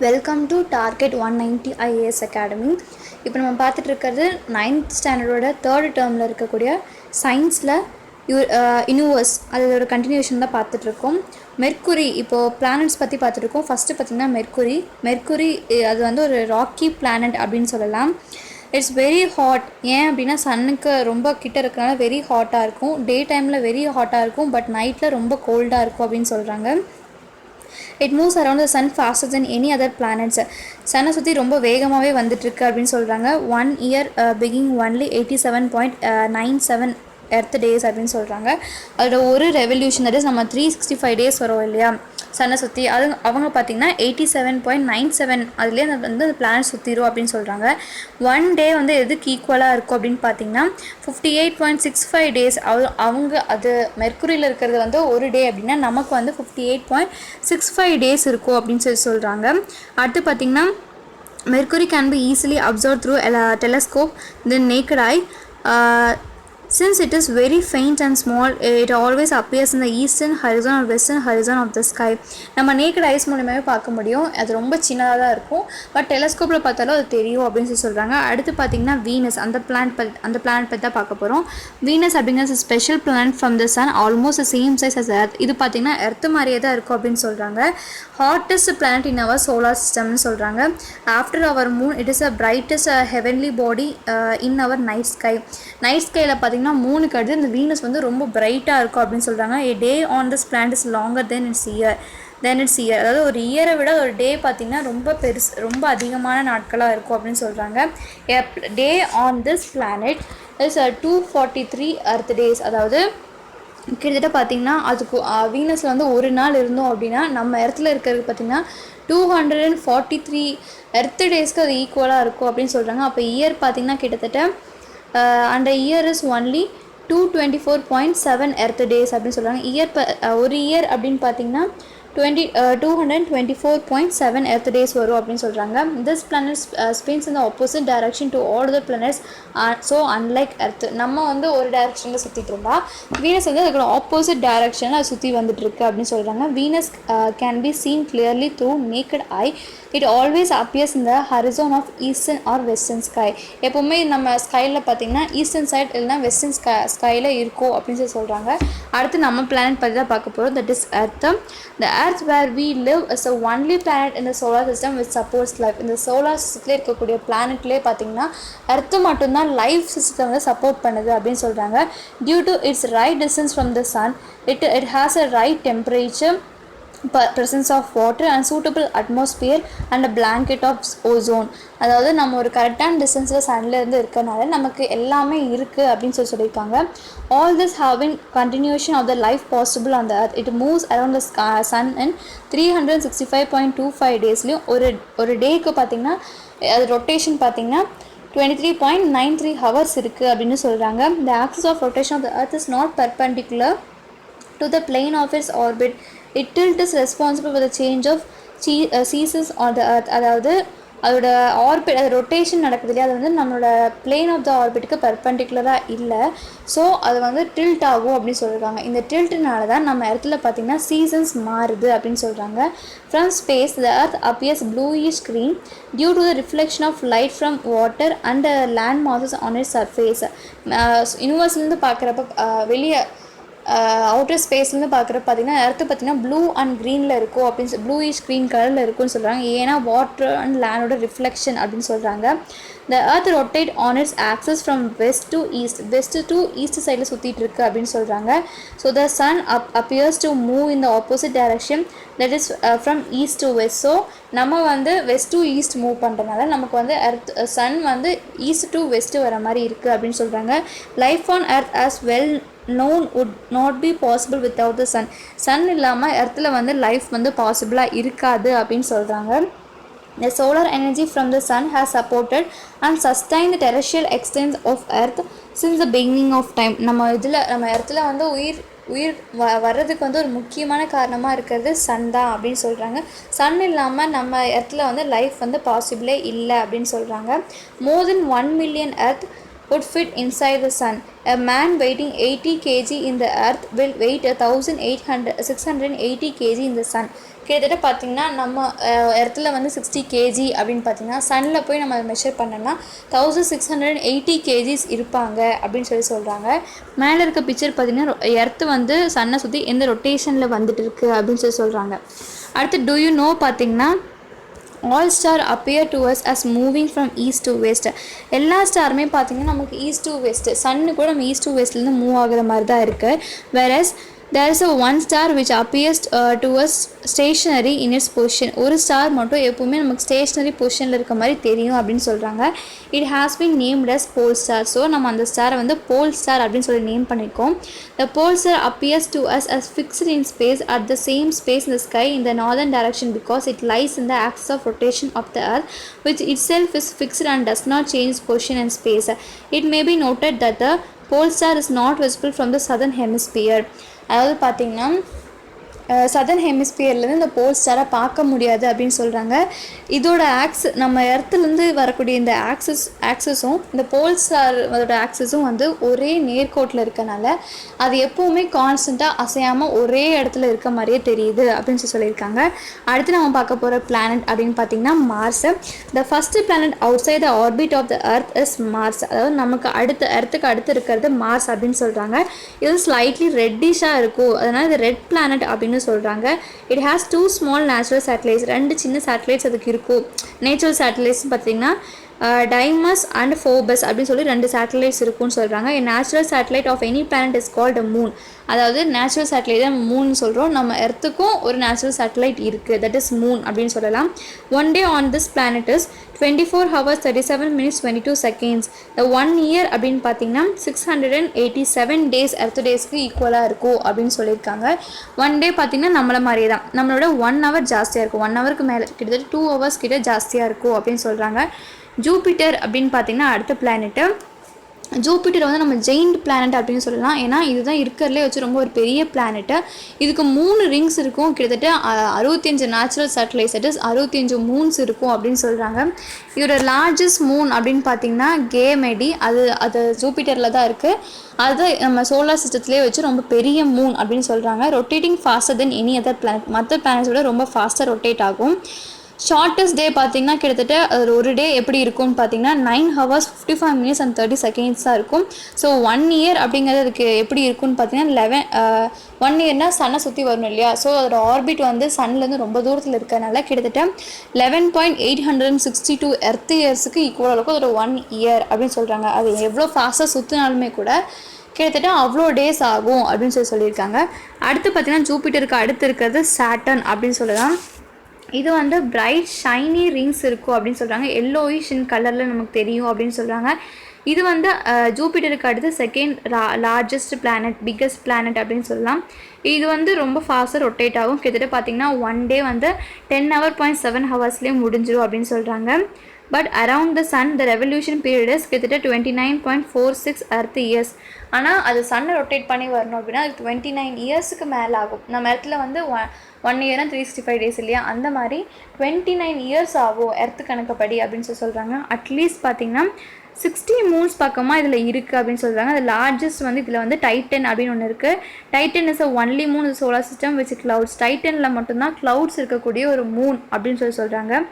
Welcome to target 190 IAS academy. இப்போ நம்ம பார்த்துட்டு இருக்கிறது 9th ஸ்டாண்டர்டோட தேர்ட் டேர்மில் இருக்கக்கூடிய சயின்ஸில் யூனிவர்ஸ் அதோட கண்டினியூஷன் தான் பார்த்துட்ருக்கோம். மெர்க்குரி இப்போது பிளானட்ஸ் பற்றி பார்த்துட்ருக்கோம். ஃபஸ்ட்டு பார்த்திங்கன்னா மெர்க்குரி அது வந்து ஒரு ராக்கி பிளானட் அப்படின்னு சொல்லலாம். It's very hot. ஏன் அப்படின்னா சன்னுக்கு ரொம்ப கிட்ட இருக்கிறனால வெரி ஹாட்டாக இருக்கும். டே டைமில் வெரி ஹாட்டாக இருக்கும், பட் நைட்டில் ரொம்ப கோல்டாக இருக்கும் அப்படின்னு சொல்கிறாங்க. It moves around the sun faster than any other planets. சன்னை சுற்றி ரொம்ப வேகமாகவே வந்துட்டுருக்கு அப்படின்னு சொல்கிறாங்க. 1 இயர் பிகிங் ஒன்லி 87.97 எர்த் டேஸ் அப்படின்னு சொல்கிறாங்க. அதோட ஒரு ரெவல்யூஷன் தட் இஸ் நம்ம 365 டேஸ் வரும் இல்லையா சன்னை சுற்றி, அவங்க பார்த்திங்கன்னா 87.97 அதுலேயே அந்த பிளானட் சுற்றிடும் அப்படின்னு சொல்கிறாங்க. 1 டே வந்து எதுக்கு ஈக்குவலாக இருக்கும் அப்படின்னு பார்த்திங்கன்னா 58.65 டேஸ். அவங்க அது மெர்க்குரியில் இருக்கிறது வந்து ஒரு டே அப்படின்னா நமக்கு வந்து 58.65 டேஸ் இருக்கும் அப்படின்னு சொல்கிறாங்க. அடுத்து பார்த்திங்கன்னா mercury can be easily observe through telescope the naked I. Since it is very faint and small, it always appears in the eastern horizon or western horizon of the sky. நம்ம naked ice மூலமாகவே பார்க்க முடியும். அது ரொம்ப சின்னதாக தான் இருக்கும், but டெலஸ்கோப்பில் பார்த்தாலும் அது தெரியும் அப்படின்னு சொல்கிறாங்க. அடுத்து பார்த்திங்கன்னா வீனஸ், அந்த பிளானட் பற்றி தான் பார்க்க போகிறோம். வீனஸ் அப்படிங்கிறது special planet from the sun, almost same size as earth. இது பார்த்திங்கன்னா எர்த் மாதிரியே தான் இருக்கும் அப்படின்னு சொல்கிறாங்க. Hottest planet in our solar சிஸ்டம்னு சொல்கிறாங்க. After our moon it is a brightest heavenly body in our night sky. Night ஸ்கையில் பார்த்திங்கன்னா மூணுக்கு அடுத்து இந்த வீனஸ் வந்து ரொம்ப பிரைட்டாக இருக்கும் அப்படின்னு சொல்கிறாங்க. A day on this planet is longer than its year. அதாவது ஒரு இயரை விட ஒரு டே பார்த்திங்கன்னா ரொம்ப அதிகமான நாட்களாக இருக்கும் அப்படின்னு சொல்கிறாங்க. டே on this planet is 243 earth days. அதாவது கிட்டத்தட்ட பார்த்திங்கன்னா அதுக்கு வீனஸில் வந்து ஒரு நாள் இருந்தோம் அப்படின்னா நம்ம இடத்துல இருக்கிறது பார்த்திங்கன்னா 243 எர்த் டேஸ்க்கு அது ஈக்குவலாக இருக்கும் அப்படின்னு சொல்கிறாங்க. அப்போ இயர் பார்த்திங்கன்னா கிட்டத்தட்ட அந்த year is only 224.7 earth days அப்படின்னு சொல்கிறாங்க. ஒரு இயர் அப்படின்னு பார்த்தீங்கன்னா 224.7 எர்த் டேஸ் வரும் அப்படின்னு சொல்கிறாங்க. This planet spins in the opposite direction to all the planets. So unlike earth நம்ம வந்து ஒரு டைரக்ஷனில் சுற்றிட்டு இருந்தால் வீனஸ் வந்து அதுக்கு ஆப்போசிட் டைரக்ஷனில் அது சுற்றி வந்துட்டுருக்கு அப்படின்னு சொல்கிறாங்க. Venus can be seen clearly through naked eye. It always appears in the horizon of eastern or western sky. எப்போவுமே நம்ம ஸ்கையில் பார்த்திங்கன்னா ஈஸ்டர்ன் சைட் இல்லைனா வெஸ்டர்ன் ஸ்கையில் இருக்கும் அப்படின்னு சொல்கிறாங்க. அடுத்து நம்ம பிளானட் பற்றி தான் பார்க்க போகிறோம். That is earth. The earth where we live is the only planet in the solar system which supports life. இந்த சோலார் சிஸ்டத்தில் இருக்கக்கூடிய பிளானட்லேயே பார்த்திங்கன்னா எர்த்து மட்டும்தான் லைஃப் சிஸ்டத்தை வந்து சப்போர்ட் பண்ணுது அப்படின்னு சொல்கிறாங்க. Due to its right distance from the sun, it has a right temperature, presence of water and suitable atmosphere and a blanket of ozone. அதாவது நம்ம ஒரு கரெக்டான டிஸ்டன்ஸில் சன்லேருந்து இருக்கிறனால நமக்கு எல்லாமே இருக்குது அப்படின்னு சொல்லியிருக்காங்க. All this having continuation of the life possible on the earth. It moves around the sun in 365.25 டேஸ்லையும் ஒரு டேக்கு பார்த்திங்கன்னா அது ரொட்டேஷன் பார்த்திங்கன்னா 23.93 ஹவர்ஸ் இருக்குது அப்படின்னு சொல்கிறாங்க. The axis of rotation of the earth is not perpendicular to the plane of its orbit. It tilt is responsible for the change of seasons on the earth. அதாவது அதோட orbit, அது rotation நடக்குது இல்லையா, அது வந்து நம்மளோட பிளேன் ஆஃப் த ஆர்பிட்டுக்கு பெர்பெண்டிகுலராக இல்லை. So அது வந்து டில்ட் ஆகும் அப்படின்னு சொல்லியிருக்காங்க. இந்த டில்ட்னால தான் நம்ம இடத்துல பார்த்திங்கன்னா சீசன்ஸ் மாறுது அப்படின்னு சொல்கிறாங்க. From space the earth appears bluish green due to the reflection of light from water and land masses on its surface. யூனிவர்ஸ்லேருந்து பார்க்குறப்ப வெளியே அவுட்டர் ஸ்பேஸ்லேருந்து பார்க்குறப்ப பார்த்திங்கன்னா எர்த்து பார்த்திங்கன்னா ப்ளூ அண்ட் க்ரீனில் இருக்கும் அப்படின்னு ப்ளூயிஷ் க்ரீன் கலரில் இருக்கும்னு சொல்கிறாங்க. ஏன்னா வாட்டர் அண்ட் லேண்டோட ரிஃப்ளெக்ஷன் அப்படின்னு சொல்கிறாங்க. The earth rotate on its axis from west to east சைடில் சுற்றிட்டு இருக்கு அப்படின்னு சொல்கிறாங்க. So the sun appears to move in the opposite direction, that is from east to west. So நம்ம வந்து வெஸ்ட் டு ஈஸ்ட் மூவ் பண்ணுறதுனால நமக்கு வந்து சன் வந்து ஈஸ்ட் டு வெஸ்ட்டு வர மாதிரி இருக்குது அப்படின்னு சொல்கிறாங்க. Life on earth as well known would not be possible without the sun. Sun இல்லாமல் எர்த்தில் வந்து லைஃப் வந்து பாசிபிளாக இருக்காது அப்படின்னு சொல்கிறாங்க. The solar energy from the sun has supported and sustained the terrestrial extent of earth since the beginning of time. நம்ம எர்த்தில் வந்து உயிர் வர்றதுக்கு வந்து ஒரு முக்கியமான காரணமாக இருக்கிறது சன் தான் அப்படின்னு சொல்கிறாங்க. சன் இல்லாமல் நம்ம எர்த்தில் வந்து லைஃப் வந்து பாசிபிளே இல்லை அப்படின்னு சொல்கிறாங்க. More than 1 million earth would fit inside the sun. A man weighing 80 kg in the earth will weight 680 kg in the sun. கிட்டத்தட்ட பார்த்திங்கன்னா நம்ம இடத்துல வந்து 60 kg அப்படின்னு பார்த்திங்கன்னா சன்னில் போய் நம்ம மெஷர் பண்ணோம்னா 1680 kgs இருப்பாங்க அப்படின்னு சொல்கிறாங்க. மேலே இருக்க பிக்சர் பார்த்திங்கன்னா எர்த்து வந்து சன்னை சுற்றி எந்த ரொட்டேஷனில் வந்துட்டு இருக்குது அப்படின்னு சொல்கிறாங்க. அடுத்து do you know பார்த்திங்கன்னா all star appear to us as moving from east to west. எல்லா ஸ்டாருமே பார்த்திங்கன்னா நமக்கு ஈஸ்ட் டு வெஸ்ட், சன்னு கூட நம்ம ஈஸ்ட் டு வெஸ்ட்லேருந்து மூவ் ஆகுற மாதிரி தான் இருக்குது. whereas there is a one star which appears to us stationary in its position. ஒரு ஸ்டார் மட்டும் எப்பவுமே நமக்கு ஸ்டேஷ்னரி பொசிஷனில் இருக்க மாதிரி தெரியும் அப்படின்னு சொல்கிறாங்க. it has been named as pole star. So நம்ம அந்த ஸ்டாரை வந்து போல் ஸ்டார் அப்படின்னு சொல்லி நேம் பண்ணியிருக்கோம். the pole star appears to us as fixed in space at the same space in the sky in the northern direction because it lies in the axis of rotation of the earth, which itself is fixed and does not change position and space. it may be noted that the pole star is not visible from the southern hemisphere. அதாவது பார்த்திங்கன்னா southern ஹெமிஸ்பியர்லேருந்து இந்த போல் ஸ்டாரை பார்க்க முடியாது அப்படின்னு சொல்கிறாங்க. இதோட நம்ம எர்த்துலேருந்து வரக்கூடிய இந்த ஆக்சஸும் இந்த போல் ஸ்டார் அதோட ஆக்சஸும் வந்து ஒரே நேர்கோட்டில் இருக்கனால அது எப்போவுமே கான்ஸ்டண்ட்டாக அசையாமல் ஒரே இடத்துல இருக்க மாதிரியே தெரியுது அப்படின்னு சொல்லியிருக்காங்க. அடுத்து நம்ம பார்க்க போகிற பிளானட் அப்படின்னு பார்த்திங்கன்னா Mars. The first planet outside the orbit of the earth is Mars. அதாவது நமக்கு எர்த்துக்கு அடுத்து இருக்கிறது மார்ஸ் அப்படின்னு சொல்கிறாங்க. இது ஸ்லைட்லி ரெட்டிஷாக இருக்கும், அதனால் இது ரெட் பிளானட் அப்படின்னு சொல்கிறாங்க. It has 2 small natural satellites. 2 சின்ன சேட்டலைட்ஸ் அதுக்கு இருக்கும். நேச்சுரல் சேட்டலைட்ஸ் பார்த்திங்கன்னா டைமஸ் அண்ட் ஃபோபஸ் அப்படின்னு சொல்லி 2 சேட்டலைட்ஸ் இருக்குன்னு சொல்கிறாங்க. Natural satellite of any planet is called a moon. அதாவது நேச்சுரல் சேட்டலைட் தான் மூன் சொல்கிறோம். நம்ம எர்த்துக்கும் ஒரு நேச்சுரல் சேட்டலைட் இருக்குது, தட் இஸ் மூன் அப்படின்னு சொல்லலாம். One day on this planet is 24 hours 37 minutes 22 seconds. the 1 year அப்படின்னு பார்த்தீங்கன்னா 687 days எர்த் டேஸ்க்கு ஈக்குவலாக இருக்கும் அப்படின்னு சொல்லியிருக்காங்க. 1 டே பார்த்திங்கன்னா நம்மளை மாதிரியே தான், நம்மளோட 1 hour ஜாஸ்தியாக இருக்கும், 1 hourக்கு மேலே கிட்டத்தட்ட 2 hours கிட்ட ஜாஸ்தியாக இருக்கும் அப்படின்னு சொல்கிறாங்க. ஜூபிட்டர் அப்படின்னு பார்த்திங்கன்னா அடுத்த பிளானெட்டு. ஜூபிட்டர் வந்து நம்ம ஜெயிண்ட் பிளானட் அப்படின்னு சொல்லலாம். ஏன்னா இதுதான் இருக்கிறதுலே வச்சு ரொம்ப ஒரு பெரிய பிளானெட்டு. இதுக்கு 3 ரிங்ஸ் இருக்கும், கிட்டத்தட்ட 65 natural satellites, that is 65 moons இருக்கும் அப்படின்னு சொல்கிறாங்க. இதோட லார்ஜஸ்ட் மூன் அப்படின்னு பார்த்தீங்கன்னா கேமெடி, அது ஜூபிட்டரில் தான் இருக்குது. அது நம்ம சோலார் சிஸ்டத்துலேயே வச்சு ரொம்ப பெரிய மூன் அப்படின்னு சொல்கிறாங்க. Rotating pastor than any other planet, மற்ற பிளானட்ஸோட ரொம்ப ஃபாஸ்ட்டாக ரொட்டேட் ஆகும். ஷார்ட்டஸ்ட் டே பார்த்திங்கன்னா கிட்டத்தட்ட ஒரு டே எப்படி இருக்கும்னு பார்த்தீங்கன்னா 9 hours 55 minutes and 30 seconds தான் இருக்கும். ஸோ 1 year அப்படிங்கிறது அதுக்கு எப்படி இருக்குன்னு பார்த்தீங்கன்னா 1 yearனால் சன்னை சுற்றி வரணும் இல்லையா. ஸோ அதோட ஆர்பிட் வந்து சன்லேருந்து ரொம்ப தூரத்தில் இருக்கிறதுனால கிட்டத்தட்ட 11.862 எர்த் இயர்ஸுக்கு ஈக்குவலாக இருக்கும் அதோட 1 year அப்படின்னு சொல்கிறாங்க. அது எவ்வளோ ஃபாஸ்ட்டாக சுற்றினாலுமே கூட கிட்டத்தட்ட அவ்வளோ டேஸ் ஆகும் அப்படின்னு சொல்லியிருக்காங்க. அடுத்து பார்த்திங்கன்னா ஜூபிட்டருக்கு அடுத்து இருக்கிறது சாட்டர்ன் அப்படின்னு சொல்லலாம். இது வந்து பிரைட் ஷைனி ரிங்ஸ் இருக்கும் அப்படின்னு சொல்கிறாங்க. எல்லோயிஷ் இன் கலரில் நமக்கு தெரியும் அப்படின்னு சொல்கிறாங்க. இது வந்து ஜூபிட்டருக்கு அடுத்து second largest planet, biggest planet அப்படின்னு சொல்லலாம். இது வந்து ரொம்ப ஃபாஸ்ட்டாக ரொட்டேட் ஆகும். கிட்டத்தட்ட பார்த்திங்கன்னா 1 day வந்து 10.7 hours முடிஞ்சிடும் அப்படின்னு சொல்கிறாங்க. But around the sun the revolution period is கிட்டத்தட்ட 29.46 எர்த் இயர்ஸ். ஆனால் அது சன்னை ரொட்டேட் பண்ணி வரணும் அப்படின்னா அது 29 இயர்ஸுக்கு மேலே ஆகும். நம்ம இடத்துல வந்து 1 year 365 days இல்லையா, அந்த மாதிரி 29 years ஆகும் எர்த்து கணக்குப்படி அப்படின்னு சொல்கிறாங்க. அட்லீஸ்ட் பார்த்திங்கன்னா 60 மூன்ஸ் பக்கமாக இதில் இருக்குது அப்படின்னு சொல்கிறாங்க. அது லார்ஜஸ்ட் வந்து இதில் வந்து டைட்டன் அப்படின்னு ஒன்று இருக்குது. Titan is only moon is solar system which clouds. டைட்டனில் மட்டும்தான் கிளவுட்ஸ் இருக்கக்கூடிய ஒரு மூன் அப்படின்னு சொல்கிறாங்க.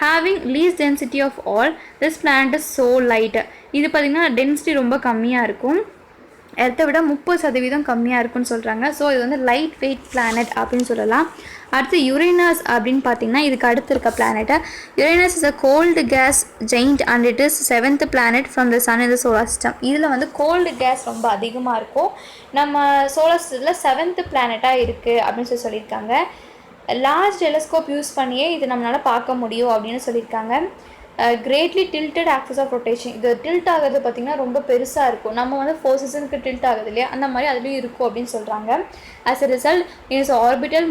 Having least density of all this planet is so light. இது பார்த்திங்கன்னா டென்சிட்டி ரொம்ப கம்மியாக இருக்கும், எர்த்தை விட 30% கம்மியாக இருக்குன்னு சொல்கிறாங்க. ஸோ இது வந்து லைட் வெயிட் பிளானட் அப்படின்னு சொல்லலாம். அடுத்து யுரேனஸ் அப்படின்னு பார்த்தீங்கன்னா இதுக்கு அடுத்து இருக்க பிளானெட்டை. Uranus is a cold gas giant and it is 7th planet from the sun in the solar system. இதில் வந்து கோல்டு கேஸ் ரொம்ப அதிகமாக இருக்கும், நம்ம சோலார் சிஸ்டத்தில் 7th பிளானட்டாக இருக்குது அப்படின்னு சொல்லியிருக்காங்க. லார்ஜ் டெலஸ்கோப் யூஸ் பண்ணியே இது நம்மளால் பார்க்க முடியும் அப்படின்னு சொல்லியிருக்காங்க. Greatly tilted axis of rotation. இது டில்ட் ஆகிறது பார்த்திங்கன்னா ரொம்ப பெருசாக இருக்கும், நம்ம வந்து 4 seasonக்கு டில்ட் ஆகுது இல்லையா, அந்த மாதிரி அதுலேயும் இருக்கும் அப்படின்னு சொல்கிறாங்க. As a result in is orbital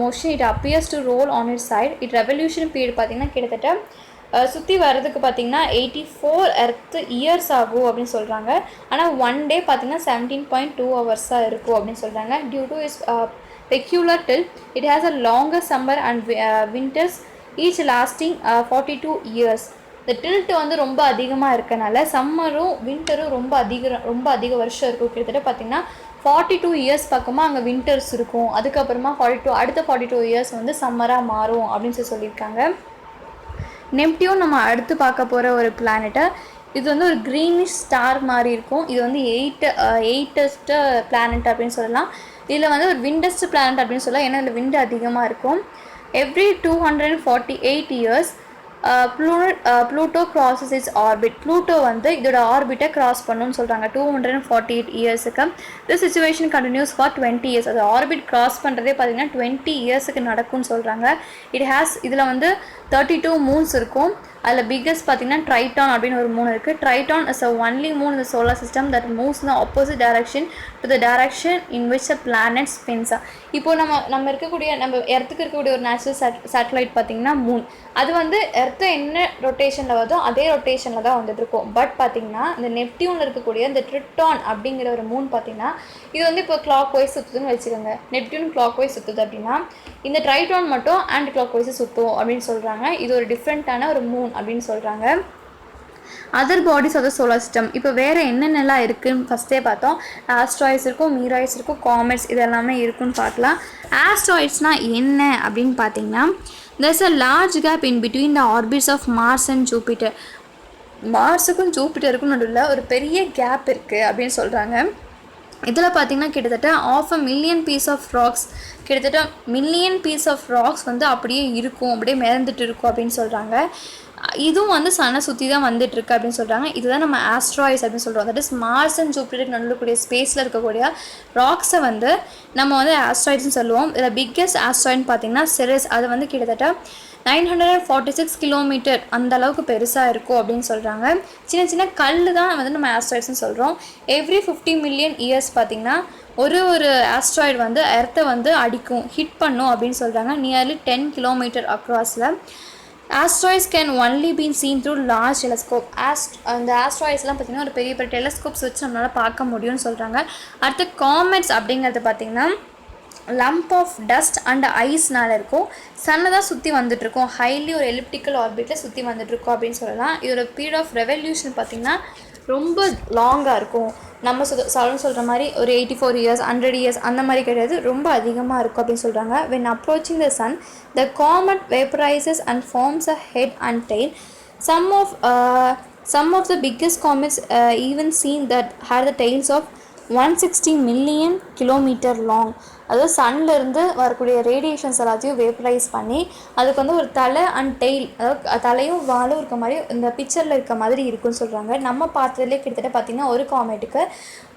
motion it appears to roll on it side. It revolution period பார்த்திங்கன்னா கிட்டத்தட்ட சுற்றி வர்றதுக்கு பார்த்திங்கன்னா 84 எர்த் இயர்ஸ் ஆகும் அப்படின்னு சொல்கிறாங்க. ஆனால் 1 day பார்த்திங்கன்னா 17.2 hours இருக்கும் அப்படின்னு சொல்கிறாங்க. Due to is peculiar tilt it has a longer summer and winters each lasting 42 years. இந்த டில்ட் வந்து ரொம்ப அதிகமாக இருக்கனால சம்மரும் வின்டரும் ரொம்ப அதிக வருஷம் இருக்கும். கிட்டத்தட்ட பார்த்திங்கன்னா 42 இயர்ஸ் பக்கமாக அங்கே வின்டர்ஸ் இருக்கும். அதுக்கப்புறமா 42 அடுத்த 42 இயர்ஸ் வந்து சம்மராக மாறும் அப்படின்னு சொல்லியிருக்காங்க. நெப்டியூன் நம்ம அடுத்து பார்க்க போகிற ஒரு பிளானெட்டை. இது வந்து ஒரு க்ரீனிஷ் ஸ்டார் மாதிரி இருக்கும். இது வந்து எயிட்டஸ்ட்டு பிளானட் அப்படின்னு சொல்லலாம். இதில் வந்து ஒரு விண்டஸ்ட் பிளானட் அப்படின்னு சொல்லலாம், ஏன்னா இதில் விண்டு அதிகமாக இருக்கும். Every 248 years Pluto crosses its orbit. Pluto வந்து இதோட ஆர்பிட்டை கிராஸ் பண்ணணும்னு சொல்கிறாங்க 248 இயர்ஸுக்கு. இந்த சிச்சுவேஷன் கண்டினியூஸ் ஃபார் 20 இயர்ஸ். அது ஆர்பிட் கிராஸ் பண்ணுறதே பார்த்திங்கன்னா 20 இயர்ஸுக்கு நடக்கும்னு சொல்கிறாங்க. இதில் வந்து 32 மூன்ஸ் இருக்கும். அதில் பிக்கஸ்ட் பார்த்திங்கன்னா ட்ரைட்டான் அப்படின்னு ஒரு மூன் இருக்குது. ட்ரைட்டான் இஸ் ஒன்லி மூன் இந்த solar system that moves in opposite direction to the direction in which a planet spins. இப்போது நம்ம எர்த்துக்கு இருக்கக்கூடிய ஒரு நேச்சுரல் சேட்டலைட் பார்த்திங்கன்னா மூன். அது வந்து எர்த்து என்ன ரொட்டேஷனில் வருதோ அதே ரொட்டேஷனில் தான் வந்துட்டு இருக்கும். பட் பார்த்திங்கன்னா இந்த நெப்டியூனில் இருக்கக்கூடிய இந்த ட்ரிட்டான் அப்படிங்கிற ஒரு மூன் பார்த்திங்கன்னா இது வந்து இப்போ கிளாக் வைஸ் சுற்றுதுன்னு வச்சுக்கோங்க. நெப்டியூன் கிளாக் வைஸ் சுற்றுது அப்படின்னா இந்த ட்ரைட்டான் மட்டும் ஆன்டி கிளாக் வைஸ் சுற்றும் அப்படின்னு சொல்கிறாங்க. இது ஒரு டிஃப்ரெண்ட்டான ஒரு மூன் அப்படின்னு சொல்கிறாங்க. Other bodies of the solar system. இப்போ வேறு என்னென்னலாம் இருக்குதுன்னு ஃபஸ்ட்டே பார்த்தோம். ஆஸ்ட்ராய்ட்ஸ் இருக்கும், மீராய்ட்ஸ் இருக்கும், காமெட்ஸ் இதெல்லாமே இருக்குன்னு பார்க்கலாம். ஆஸ்ட்ராய்ட்ஸ்னால் என்ன அப்படின்னு பார்த்தீங்கன்னா, there's a large gap in between the orbits of Mars and Jupiter. மார்ஸுக்கும் ஜூபிட்டருக்கும் நடுவில் ஒரு பெரிய கேப் இருக்குது அப்படின்னு சொல்கிறாங்க. இதில் பார்த்திங்கன்னா கிட்டத்தட்ட 500,000 பீஸ் ஆஃப் ராக்ஸ், கிட்டத்தட்ட மில்லியன் பீஸ் ஆஃப் ராக்ஸ் வந்து அப்படியே இருக்கும், அப்படியே மிதந்துட்டு இருக்கும் அப்படின்னு சொல்கிறாங்க. இதுவும் வந்து சன்னை சுற்றி தான் வந்துட்டுருக்கு அப்படின்னு சொல்கிறாங்க. இதுதான் நம்ம ஆஸ்ட்ராய்ட்ஸ் அப்படின்னு சொல்கிறோம். தட் இஸ் மார்ஸ் அண்ட் ஜூபிட்டருக்கு நடுக்கூடிய ஸ்பேஸில் இருக்கக்கூடிய ராக்ஸை வந்து நம்ம வந்து ஆஸ்ட்ராய்ட்ஸ்னு சொல்லுவோம். இதில் பிக்கெஸ்ட் ஆஸ்ட்ராய்ட்னு பார்த்திங்கன்னா செரஸ். அது வந்து கிட்டத்தட்ட 946 கிலோமீட்டர் அந்த அளவுக்கு பெருசாக இருக்கும் அப்படின்னு சொல்கிறாங்க. சின்ன சின்ன கல் தான் வந்து நம்ம ஆஸ்ட்ராய்ட்ஸ்னு சொல்கிறோம். எவ்ரி 50 மில்லியன் இயர்ஸ் பார்த்திங்கன்னா ஒரு ஆஸ்ட்ராய்டு வந்து எர்த்தை வந்து அடிக்கும், ஹிட் பண்ணும் அப்படின்னு சொல்கிறாங்க. நியர்லி 10 கிலோமீட்டர் அக்ராஸில். Asteroids can only been seen through large telescope. அந்த ஆஸ்ட்ராய்ட்ஸ்லாம் பார்த்திங்கன்னா ஒரு பெரிய பெரிய டெலஸ்கோப்ஸ் வச்சு நம்மளால் பார்க்க முடியும்னு சொல்கிறாங்க. அடுத்து காமெட்ஸ் அப்படிங்கிறது பார்த்திங்கன்னா லம்ப் ஆஃப் டஸ்ட் அண்ட் ஐஸ்னால் இருக்கும். சன்னை தான் சுற்றி வந்துட்டுருக்கோம், ஹைலி ஒரு எலிப்டிக்கல் ஆர்பிட்டில் சுற்றி வந்துட்டுருக்கோம் அப்படின்னு சொல்லலாம். இதோட பீரியட் ஆஃப் ரெவல்யூஷன் பார்த்திங்கன்னா ரொம்ப லாங்காக இருக்கும். நம்ம சொல்கிற மாதிரி ஒரு 84 இயர்ஸ் 100 இயர்ஸ் அந்த மாதிரி கிடையாது, ரொம்ப அதிகமாக இருக்கும் அப்படின்னு சொல்கிறாங்க. when approaching the sun the comet vaporizes and forms a head and tail. Some of the biggest comets even seen that had the tails of 160 million kilometre long. அதாவது சன்லேருந்து வரக்கூடிய ரேடியேஷன்ஸ் எல்லாத்தையும் வேப்பரைஸ் பண்ணி அதுக்கு வந்து ஒரு தலை அண்ட் டெய்ல், அதாவது தலையும் வாலும் இருக்க மாதிரி இந்த பிக்சரில் இருக்க மாதிரி இருக்குன்னு சொல்கிறாங்க. நம்ம பார்த்ததுலேயே கிட்டத்தட்ட பார்த்திங்கன்னா ஒரு காமெட்டுக்கு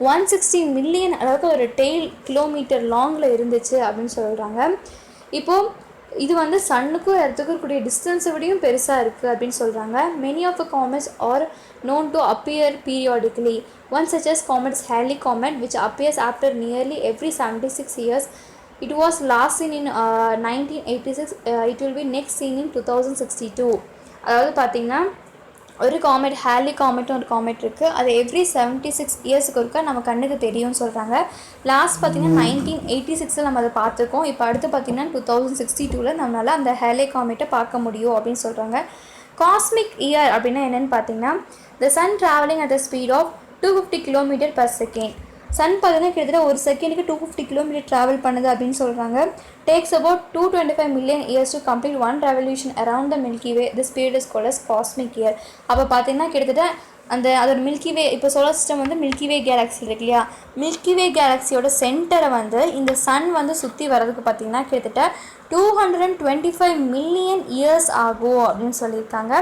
160 மில்லியன் அளவுக்கு ஒரு டெய்ல் கிலோமீட்டர் லாங்கில் இருந்துச்சு அப்படின்னு சொல்கிறாங்க. இப்போது இது வந்து சன்னுக்கும் எர்த்துக்கும் இருக்கக்கூடிய டிஸ்டன்ஸை விடையும் பெருசாக இருக்குது அப்படின்னு சொல்கிறாங்க. Many of the comets are known to appear periodically. One such as comet is Halley comet, which appears after nearly every 76 years. It was last seen in 1986. It will be next seen in 2062. அதாவது பார்த்திங்கன்னா ஒரு Comet Haley காமெட்னு ஒரு Comet இருக்குது. அது every 76 இயர்ஸுக்கு ஒருக்கா நம்ம கண்ணுக்கு தெரியும்னு சொல்கிறாங்க. லாஸ்ட் பார்த்திங்கன்னா 1986 நம்ம அதை பார்த்துருக்கோம். இப்போ அடுத்து பார்த்திங்கன்னா 2062 நம்மளால் அந்த ஹேலி காமெட்டை பார்க்க முடியும் அப்படின்னு சொல்கிறாங்க. காஸ்மிக் இயர் அப்படின்னா என்னென்னு பார்த்தீங்கன்னா the sun traveling at the speed of 250 km per second. Sun பார்த்தீங்கன்னா கிட்டத்தட்ட ஒரு செகண்டுக்கு 250 கிலோமீட்டர் ட்ராவல் பண்ணுது அப்படின்னு சொல்கிறாங்க. Takes about 225 million years to complete one revolution around the Milky Way. This period is called as cosmic year. அப்போ பார்த்தீங்கன்னா கிட்டத்தட்ட அதோட மில்கி வே, இப்போ சோலார் சிஸ்டம் வந்து மில்கி வே கேலக்ஸி இருக்கு இல்லையா, மில்கி வே கேலக்ஸியோட சென்டரை வந்து இந்த சன் வந்து சுற்றி வர்றதுக்கு பார்த்திங்கன்னா கிட்டத்தட்ட 225 மில்லியன் இயர்ஸ் ஆகும் அப்படின்னு சொல்லியிருக்காங்க.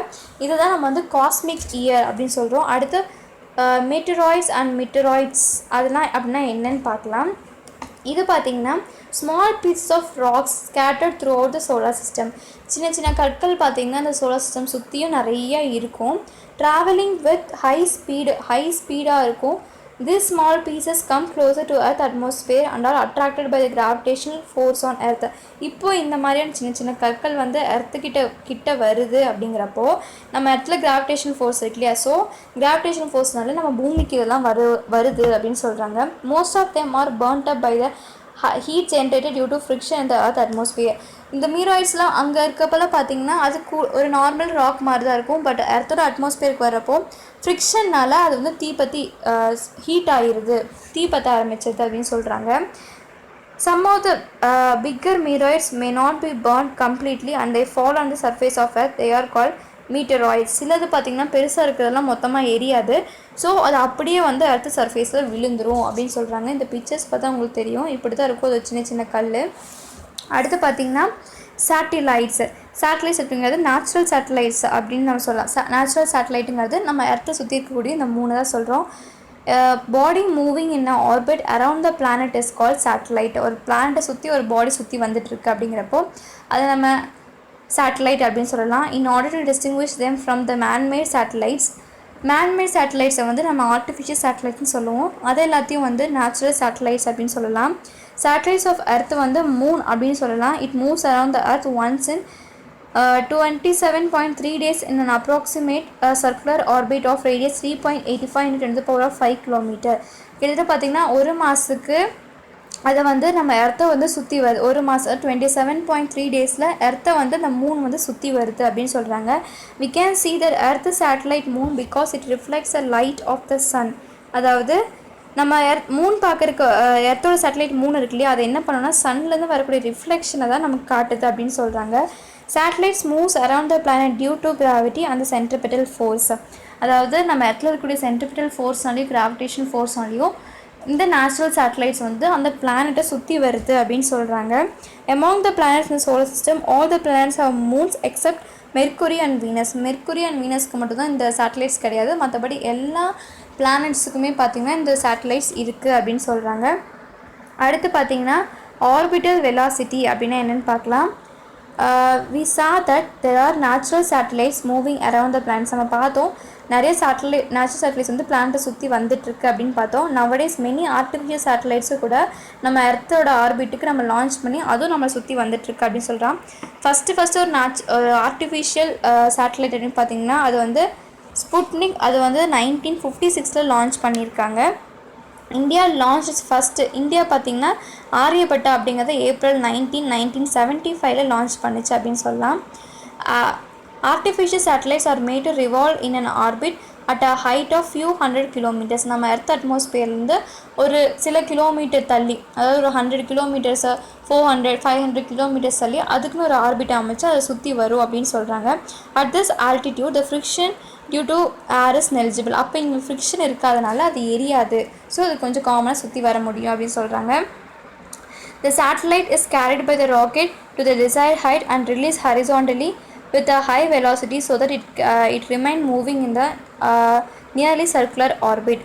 இதுதான் நம்ம வந்து காஸ்மிக் இயர் அப்படின்னு சொல்கிறோம். அடுத்து மெட்டராய்ட்ஸ் அண்ட் மெட்டராய்ட்ஸ் அதெல்லாம் அப்படின்னா என்னன்னு பார்க்கலாம். இது பார்த்திங்கன்னா small piece of rocks scattered throughout the solar system. சின்ன சின்ன கற்கள் பார்த்திங்கன்னா இந்த சோலார் சிஸ்டம் சுற்றியும் நிறைய இருக்கும். ட்ராவலிங் வித் ஹை ஸ்பீடாக இருக்கும். These small pieces come closer to Earth atmosphere and are attracted by the gravitational force on Earth. இப்போ இந்த மாதிரியான சின்ன சின்ன கற்கள் வந்து எர்த்துக்கிட்ட வருது அப்படிங்கிறப்போ நம்ம இடத்துல கிராவிடேஷன் ஃபோர்ஸ் இருக்கு இல்லையா, ஸோ கிராவிடேஷன் ஃபோர்ஸ்னால நம்ம பூமிக்கு இதெல்லாம் வருது அப்படின்னு சொல்கிறாங்க. Most of them are burnt up by the heat generated due to friction in the earth atmosphere. இந்த மீராய்ட்ஸ்லாம் அங்கே இருக்கப்பெல்லாம் பார்த்தீங்கன்னா அது ஒரு நார்மல் ராக் மாதிரி தான் இருக்கும். பட் எர்த்தோட அட்மாஸ்பியருக்கு வரப்போ ஃப்ரிக்ஷன்னால் அது வந்து தீப்பற்றி ஹீட் ஆகிடுது, தீப்பற்ற ஆரம்பிச்சது அப்படின்னு சொல்கிறாங்க. Some of the bigger meteoroids may not be burned completely and they fall on the surface of earth. They are called meteoroids. சிலது பார்த்திங்கன்னா பெருசாக இருக்கிறதெல்லாம் மொத்தமாக எரியாது. ஸோ அது அப்படியே வந்து எர்த்து சர்ஃபேஸில் விழுந்துரும் அப்படின்னு சொல்கிறாங்க. இந்த பிக்சர்ஸ் பார்த்தா உங்களுக்கு தெரியும், இப்படி தான் இருக்கும் அது சின்ன சின்ன கல். அடுத்து பார்த்திங்கன்னா சேட்டிலைட்ஸ் அப்படிங்கிறது நேச்சுரல் சேட்டலைட்ஸ் அப்படின்னு நம்ம சொல்லலாம். நேச்சுரல் சேட்டலைட்டுங்கிறது நம்ம எர்த்தை சுற்றி இருக்கக்கூடிய இந்த 3 தான் சொல்கிறோம். Body moving in orbit around the planet is call satellite. ஒரு பிளானட்டை சுற்றி ஒரு பாடி சுற்றி வந்துட்டுருக்கு அப்படிங்கிறப்போ அதை நம்ம சேட்டலைட் அப்படின்னு சொல்லலாம். In order to distinguish them from the manmade satellites. Manmade சேட்டலைட்ஸை வந்து நம்ம ஆர்டிஃபிஷியல் சேட்டலைட்னு சொல்லுவோம். அதை எல்லாத்தையும் வந்து நேச்சுரல் சேட்டலைட்ஸ் அப்படின்னு சொல்லலாம். சேட்டலைட்ஸ் ஆஃப் எர்த் வந்து மூன் அப்படின்னு சொல்லலாம். It moves around the earth once in 27.3 days in an approximate circular orbit of radius 3.85 × 10⁵ kilometre. கிட்டத்தட்ட பார்த்திங்கன்னா ஒரு மாதத்துக்கு அதை வந்து நம்ம எர்த்தை வந்து சுற்றி வருது. ஒரு மாதம் 27.3 days எர்த்தை வந்து அந்த மூன் வந்து சுற்றி வருது அப்படின்னு சொல்கிறாங்க. we can see the earth satellite moon because it reflects the light of the sun. அதாவது நம்ம மூன் பார்க்குறக்கு எர்த்தோட சேட்டலைட் மூன் இருக்கு இல்லையா, அதை என்ன பண்ணோன்னா சன்லேருந்து வரக்கூடிய ரிஃப்ளெக்ஷனை தான் நமக்கு காட்டுது அப்படின்னு சொல்கிறாங்க. Satellites moves around the planet due to gravity and centripetal force. அதாவது நம்ம எர்த்தில் இருக்கக்கூடிய சென்ட்ரிபிட்டல் ஃபோர்ஸ்னாலையும் கிராவிடேஷன் ஃபோர்ஸ்னாலையும் இந்த நேச்சுரல் சேட்டலைட்ஸ் வந்து அந்த பிளானட்டை சுற்றி வருது அப்படின்னு சொல்கிறாங்க. Among the planets in solar system all the planets have moons except Mercury and Venus. Mercury and வீனஸ்க்கு மட்டும்தான் இந்த சேட்டலைட்ஸ் கிடையாது, மற்றபடி எல்லா பிளானட்ஸுக்குமே பார்த்திங்கன்னா இந்த சேட்டலைட்ஸ் இருக்குது அப்படின்னு சொல்கிறாங்க. அடுத்து பார்த்திங்கன்னா ஆர்பிட்டல் வெலாசிட்டி அப்படின்னா என்னென்னு பார்க்கலாம். we saw that there are natural satellites moving around the planets. நம்ம பார்த்தோம் நிறைய நேச்சுரல் சேட்டலைட்ஸ் வந்து பிளானட்டை சுற்றி வந்துட்டுருக்கு அப்படின்னு பார்த்தோம். nowadays many artificial satellites கூட நம்ம எர்த்தோட ஆர்பிட்டுக்கு நம்ம லான்ச் பண்ணி அதுவும் நம்மளை சுற்றி வந்துட்டுருக்கு அப்படின்னு சொல்கிறோம். ஃபஸ்ட்டு ஒரு ஆர்டிஃபிஷியல் சேட்டலைட் அப்படின்னு பார்த்திங்கன்னா அது வந்து ஸ்புட்னிக். அது வந்து 1956 லான்ச் பண்ணியிருக்காங்க. இந்தியா லான்ச் ஃபஸ்ட்டு இந்தியா பார்த்திங்கன்னா ஆரியப்பட்டா அப்படிங்கிறத April 19, 1975 லான்ச் பண்ணிச்சு அப்படின்னு சொல்லலாம். Artificial satellites are made to revolve in an orbit at a height of few 100 kilometers. நம்ம எர்த் அட்மாஸ்பியர்லேருந்து ஒரு சில கிலோமீட்டர் தள்ளி, அதாவது ஒரு 100 kilometers 400 500 kilometers தள்ளி அதுக்குன்னு ஒரு ஆர்பிட் அமைச்சு அதை சுற்றி வரும் அப்படின்னு சொல்கிறாங்க. At this altitude the friction due to air is negligible. அப்போ இங்கே ஃப்ரிக்ஷன் இருக்காதனால அது எரியாது, ஸோ அது கொஞ்சம் காமனாக சுற்றி வர முடியும் அப்படின்னு சொல்கிறாங்க. The satellite is carried by the rocket to the desired height and released horizontally with a high velocity so that it remain moving in the nearly circular orbit.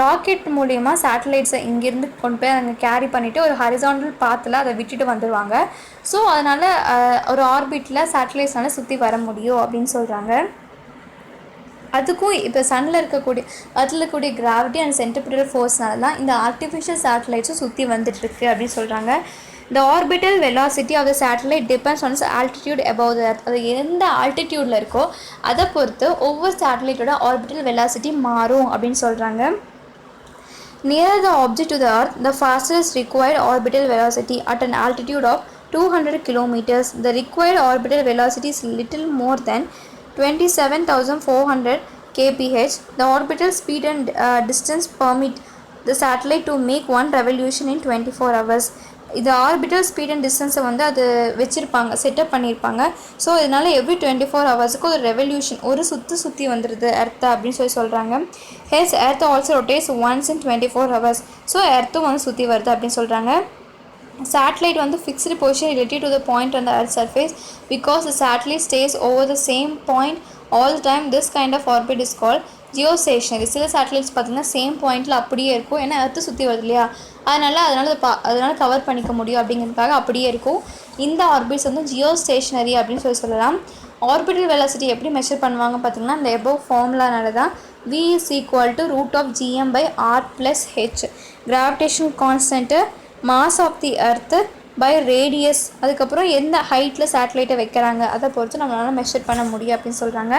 Rocket மூலிமா சேட்டலைட்ஸை இங்கேருந்து கொண்டு போய் அங்கே கேரி பண்ணிவிட்டு ஒரு ஹரிசாண்டல் பாத்தில் அதை விட்டுட்டு வந்துடுவாங்க. ஸோ அதனால் ஒரு ஆர்பிட்டில் சேட்டலைட்ஸ்னால் சுற்றி வர முடியும் அப்படின்னு சொல்கிறாங்க. அதுக்கும் இப்போ சன்னில் இருக்கக்கூடிய அதில் இருக்கக்கூடிய கிராவிட்டி அண்ட் சென்ட்ரிபிட்டல் ஃபோர்ஸ்னால தான் இந்த ஆர்டிஃபிஷியல் சேட்டலைட்ஸும் சுற்றி வந்துட்டுருக்கு அப்படின்னு சொல்கிறாங்க. The orbital velocity of the satellite depends on its altitude above the earth. அது எந்த ஆல்டிடியூடில் இருக்கோ அதை பொறுத்து ஒவ்வொரு சேட்டலைட்டோட ஆர்பிட்டல் வெலாசிட்டி மாறும் அப்படின்னு சொல்கிறாங்க. Nearer the object to the earth, the faster is required orbital velocity at an altitude of 200 kilometers. The required orbital velocity is little more than 27,400 kph. The orbital speed and distance permit the satellite to make one revolution in 24 hours. இது orbital speed and டிஸ்டன்ஸை வந்து அது வச்சுருப்பாங்க, setup பண்ணியிருப்பாங்க. So இதனால் every 24 ஹவர்ஸுக்கு ஒரு revolution, ஒரு சுற்றி வந்துடுது எர்த்தை அப்படின்னு சொல்கிறாங்க. Hence earth also rotates once in 24 hours. So எர்த்தும் வந்து சுற்றி வருது அப்படின்னு சொல்கிறாங்க. Satellite வந்து fixed position related to the point on the earth surface because the satellite stays over the same point all the time. This kind of orbit is called geostationary. சில satellites பார்த்திங்கன்னா same பாயிண்டில் அப்படியே இருக்கும், ஏன்னா earth சுற்றி வருது இல்லையா, அதனால் கவர் பண்ணிக்க முடியும் அப்படிங்கிறதுக்காக அப்படியே இருக்கும். இந்த ஆர்பிட்ஸ் வந்து ஜியோஸ்டேஷனரி அப்படின்னு சொல்லலாம். ஆர்பிட்டல் வெலாசிட்டி எப்படி மெஷர் பண்ணுவாங்க பார்த்திங்கன்னா இந்த எபோவ் ஃபார்முலானால தான். V is equal to √gm/r + h. Gravitational constant, mass of the earth by radius, அதுக்கப்புறம் எந்த ஹைட்டில் சேட்டலைட்டை வைக்கிறாங்க அதை பொறுத்து நம்மளால் மெஷர் பண்ண முடியும் அப்படின்னு சொல்கிறாங்க.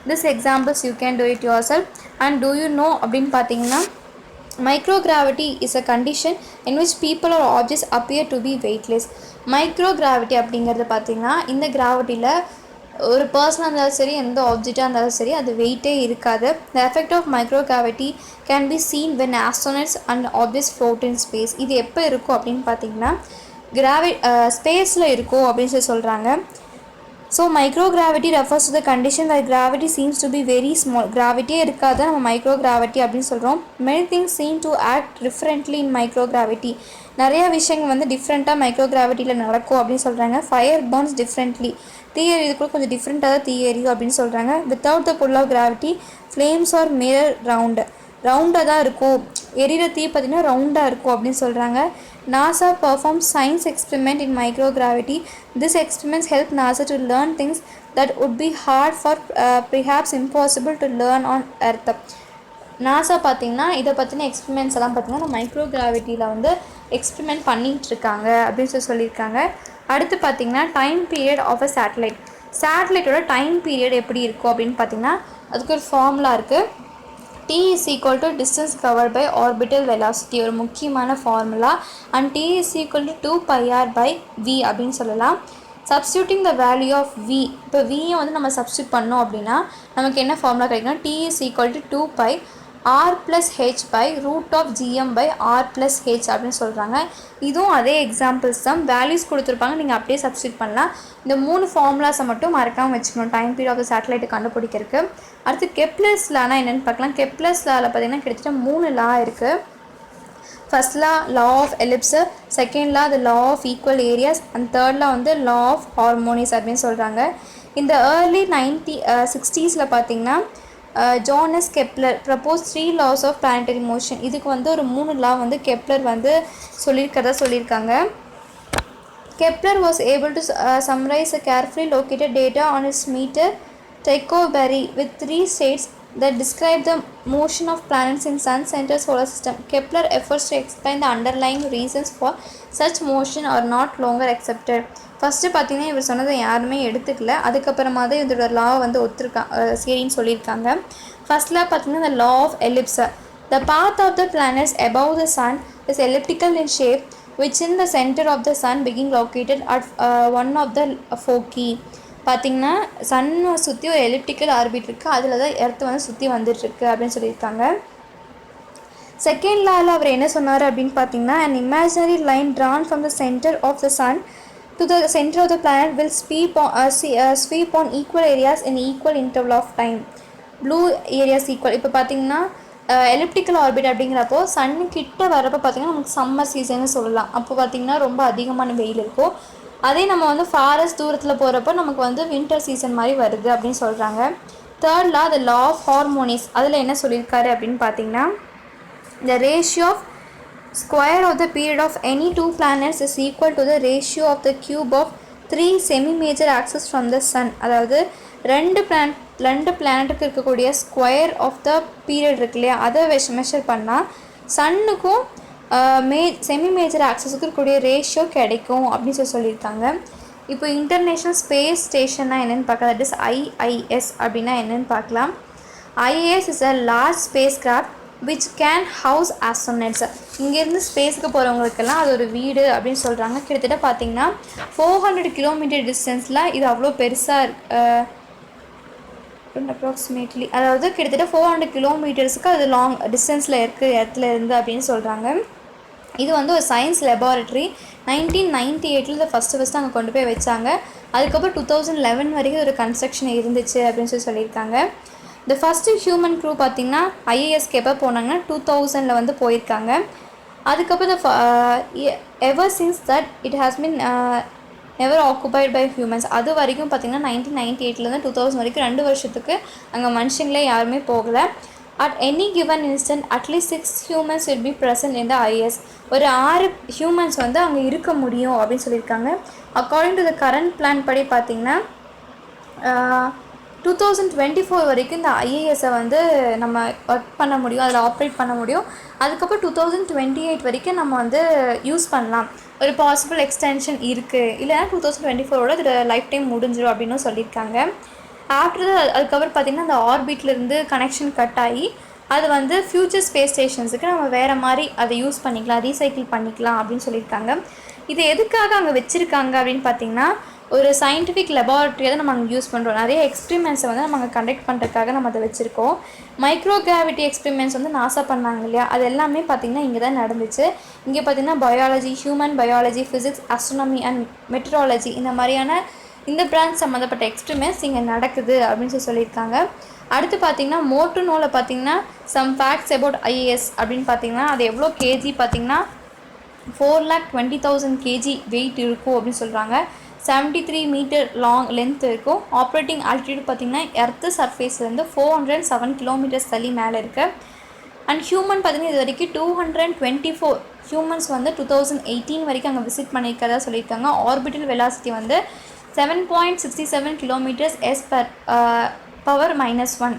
This examples you can do it yourself. And do you know அப்படின்னு பார்த்தீங்கன்னா Microgravity is a condition in which people or objects appear to be weightless. Microgravity அப்படிங்கிறது பார்த்திங்கன்னா இந்த கிராவிட்டியில் ஒரு பர்சனாக இருந்தாலும் சரி எந்த ஆப்ஜெக்டாக இருந்தாலும் சரி அது வெயிட்டே இருக்காது. The effect of microgravity can be seen when astronauts and objects float in space. இது எப்போ இருக்கும் அப்படின்னு பார்த்திங்கன்னா ஸ்பேஸில் இருக்கும் அப்படின்னு சொல்கிறாங்க. So microgravity refers to the condition where gravity seems to be very small. கிராவிட்டியே இருக்காது நம்ம மைக்ரோகிராவிட்டி அப்படின்னு சொல்கிறோம். many things seem to act differently in microgravity. நிறைய விஷயங்கள் வந்து டிஃப்ரெண்ட்டாக மைக்ரோகிராவிட்டியில் நடக்கும் அப்படின்னு சொல்கிறாங்க. Fire burns differently. தீ எரியுது கொஞ்சம் டிஃப்ரெண்ட்டாக தான் தீ எரியும் அப்படின்னு சொல்கிறாங்க. Without the pull of gravity flames are mirror ரவுண்டாக தான் இருக்கும். எரியிற தீ பார்த்திங்கன்னா ரவுண்டாக இருக்கும் அப்படின்னு சொல்கிறாங்க. NASA performed science experiment in microgravity. These experiments help NASA to learn things that would be hard for perhaps impossible to learn on Earth. NASA பார்த்திங்கன்னா இதை பற்றின எக்ஸ்பெரிமெண்ட்ஸ் எல்லாம் பார்த்திங்கன்னா மைக்ரோகிராவிட்டியில் வந்து எக்ஸ்பெரிமெண்ட் பண்ணிகிட்டு இருக்காங்க அப்படின்னு சொல்லியிருக்காங்க. அடுத்து பார்த்திங்கன்னா டைம் பீரியட் ஆஃப் அ சேட்டலைட்டோட டைம் பீரியட் எப்படி இருக்கும் அப்படின்னு பார்த்திங்கன்னா அதுக்கு ஒரு ஃபார்முலா இருக்குது. T is equal to distance covered by orbital velocity ஒரு முக்கியமான formula. And T is equal to 2 pi r by v அப்படின்னு சொல்லலாம். Substituting the value of v, இப்போ வியை வந்து நம்ம சப்ஸ்டியூட் பண்ணோம் அப்படின்னா நமக்கு என்ன formula கிடைக்குன்னா T is equal to 2 pi r plus h by root of gm by r plus h அப்படின்னு சொல்கிறாங்க. இதுவும் அதே எக்ஸாம்பிள்ஸ் தான், வேல்யூஸ் கொடுத்துருப்பாங்க, நீங்கள் அப்படியே சப்ஸ்டியூட் பண்ணலாம். இந்த 3 ஃபார்முலாஸை மட்டும் மறக்காமல் வச்சுக்கணும் டைம் பீரியட் ஆஃப் த சேட்டலைட்டை கண்டுபிடிக்கிறதுக்கு. அடுத்து கெப்லர்ஸ் லானா என்னென்னு பார்க்கலாம். கெப்லர்ஸ் லாவில் பார்த்திங்கன்னா கிட்டத்தட்ட 3 லா இருக்குது. First law of ellipse, second law the law of equal areas, and third law வந்து லா ஆஃப் ஹார்மோனிஸ் அப்படின்னு சொல்கிறாங்க. இந்த ஏர்லி 1960s பார்த்திங்கன்னா Johannes Kepler propose 3 laws of planetary motion. இதுக்கு வந்து ஒரு 3 லா வந்து கெப்லர் வந்து சொல்லியிருக்காங்க. Kepler was able to summarise a carefully located data on its meter Tycho Brahe with 3 states that describe the motion of planets in sun-centered solar system. Kepler efforts to explain the underlying reasons for such motion are not longer accepted. First பார்த்திங்கன்னா இவர் சொன்னதை யாருமே எடுத்துக்கல, அதுக்கப்புறமா தான் இதோட லா வந்து சரின்னு சொல்லியிருக்காங்க. ஃபர்ஸ்ட் லா பார்த்திங்கன்னா the law of ellipse. The path of the planets above the sun is elliptical in shape, which in the center of the sun being located at one of the foci. பார்த்திங்கன்னா சன்னை சுற்றி ஒரு elliptical orbit இருக்குது, அதில் தான் earth வந்து சுற்றி வந்துட்டுருக்கு அப்படின்னு சொல்லியிருக்காங்க. செகண்ட் லாவில் அவர் என்ன சொன்னார் அப்படின்னு பார்த்திங்கன்னா an imaginary line drawn from the center of the sun to the center of the planet will sweep on equal areas in equal interval of time. Blue areas equal. இப்போ பார்த்திங்கன்னா எலிப்டிக்கல் ஆர்பிட் அப்படிங்கிறப்போ சன்னு கிட்ட வரப்போ பார்த்திங்கன்னா நமக்கு summer சீசன்னு சொல்லலாம். அப்போ பார்த்திங்கன்னா ரொம்ப அதிகமான வெயில் இருக்கும். அதே நம்ம வந்து ஃபாரஸ்ட் தூரத்தில் போகிறப்போ நமக்கு வந்து வின்டர் சீசன் மாதிரி வருது அப்படின்னு சொல்கிறாங்க. Third law the law of harmonies. அதில் என்ன சொல்லியிருக்காரு அப்படின்னு பார்த்தீங்கன்னா the ratio of square of the period of any 2 planets is equal to the ratio of the cube of 3 semi-major axes from the sun. அதாவது ரெண்டு பிளானட்டுக்கு இருக்கக்கூடிய ஸ்கொயர் ஆஃப் த பீரியட் இருக்கு இல்லையா, அதை மெஷர் பண்ணால் சன்னுக்கும் செமி மேஜர் ஆக்சஸுக்கு இருக்கக்கூடிய ratio கிடைக்கும் அப்படின்னு சொல்லியிருக்காங்க. இப்போ இன்டர்நேஷ்னல் ஸ்பேஸ் ஸ்டேஷன்னா என்னென்னு பார்க்கலாம். தட் இஸ் IIS அப்படின்னா என்னென்னு பார்க்கலாம். IIS is a large space craft which can house astronauts. இங்கேருந்து ஸ்பேஸுக்கு போகிறவங்களுக்கெல்லாம் அது ஒரு வீடு அப்படின்னு சொல்கிறாங்க. கிட்டத்தட்ட பார்த்திங்கன்னா 400 கிலோமீட்டர் டிஸ்டன்ஸில் இது அவ்வளோ பெருசாக அப்ராக்சிமேட்லி, அதாவது கிட்டத்தட்ட 400 கிலோமீட்டர்ஸுக்கு அது லாங் டிஸ்டன்ஸில் இருக்குது இடத்துல இருந்து அப்படின்னு சொல்கிறாங்க. இது வந்து ஒரு சயின்ஸ் லெபார்ட்ரி. 1998 இதை ஃபஸ்ட்டு அங்கே கொண்டு போய் வச்சாங்க. அதுக்கப்புறம் 2011 வரைக்கும் ஒரு கன்ஸ்ட்ரக்ஷன் இருந்துச்சு அப்படின்னு சொல்லியிருக்காங்க. இந்த ஃபஸ்ட்டு ஹியூமன் க்ரூ பார்த்திங்கன்னா IISக்கு எப்போ போனாங்கன்னா 2000 வந்து போயிருக்காங்க. அதுக்கப்புறம் ever since that it has been never occupied by humans. அது வரைக்கும் பார்த்திங்கன்னா 1998 2000 வரைக்கும் 2 வருஷத்துக்கு அங்கே மனுஷங்களே யாருமே போகலை. At any given instant at least 6 humans will be present in the IIS. ஒரு 6 ஹியூமன்ஸ் வந்து அங்கே இருக்க முடியும் அப்படின்னு சொல்லியிருக்காங்க. According to the current plan படி பார்த்திங்கன்னா 2024 வரைக்கும் இந்த IISஐ வந்து நம்ம ஒர்க் பண்ண முடியும், அதில் ஆப்ரேட் பண்ண முடியும். அதுக்கப்புறம் 2028 வரைக்கும் நம்ம வந்து யூஸ் பண்ணலாம். ஒரு பாசிபிள் எக்ஸ்டென்ஷன் இருக்குது, இல்லைனா 2024ஓட இதோட லைஃப் டைம் முடிஞ்சிடும் அப்படின்னு சொல்லியிருக்காங்க. ஆஃப்டர் அதுக்கப்புறம் பார்த்திங்கன்னா அந்த ஆர்பிட்லேருந்து கனெக்ஷன் கட் ஆகி அது வந்து ஃப்யூச்சர் ஸ்பேஸ் ஸ்டேஷன்ஸுக்கு நம்ம வேறு மாதிரி அதை யூஸ் பண்ணிக்கலாம், ரீசைக்கிள் பண்ணிக்கலாம் அப்படின்னு சொல்லியிருக்காங்க. இது எதுக்காக அங்கே வச்சுருக்காங்க அப்படின்னு பார்த்திங்கன்னா, ஒரு சயின்டிஃபிக் லெபார்ட்ரியை தான் நம்ம அங்கே யூஸ் பண்ணுறோம். நிறைய எக்ஸ்பிரிமெண்ட்ஸை வந்து நம்ம அங்கே கண்டக்ட் பண்ணுறதுக்காக நம்ம அதை வச்சுருக்கோம். மைக்ரோ கிராவிட்டி எக்ஸ்பிரிமெண்ட்ஸ் வந்து நாசா பண்ணாங்க இல்லையா, அது எல்லாமே பார்த்திங்கன்னா இங்கே தான் நடந்துச்சு. இங்கே பார்த்திங்கன்னா biology, human biology, physics, astronomy and metrology இந்த மாதிரியான இந்த பிரான்ச் சம்மந்தப்பட்ட எக்ஸ்பிரிமெண்ட்ஸ் இங்கே நடக்குது அப்படின்னு சொல்லியிருக்காங்க. அடுத்து பார்த்திங்கன்னா மோட்டோனோவில் பார்த்திங்கன்னா சம் ஃபேக்ட்ஸ் அபவுட் ஐஏஎஸ் அப்படின்னு பார்த்திங்கன்னா அது எவ்வளோ கேஜி பார்த்திங்கன்னா 4,20,000 kg வெயிட் இருக்கும் அப்படின்னு சொல்கிறாங்க. 73 மீட்டர் லாங் லென்த் இருக்கும். ஆப்ரேட்டிங் ஆல்டிடியூட் பார்த்திங்கன்னா எர்த்து சர்ஃபேஸ்லேருந்து 407 கிலோமீட்டர்ஸ் தள்ளி மேலே இருக்குது. அண்ட் ஹியூமன் பார்த்திங்கன்னா இது வரைக்கும் 224 ஹியூமன்ஸ் வந்து 2018 வரைக்கும் அங்கே விசிட் பண்ணியிருக்கிறதா சொல்லியிருக்காங்க. ஆர்பிட்டல் வெலாசிட்டி வந்து 7.67 கிலோமீட்டர்ஸ் S/(power-1).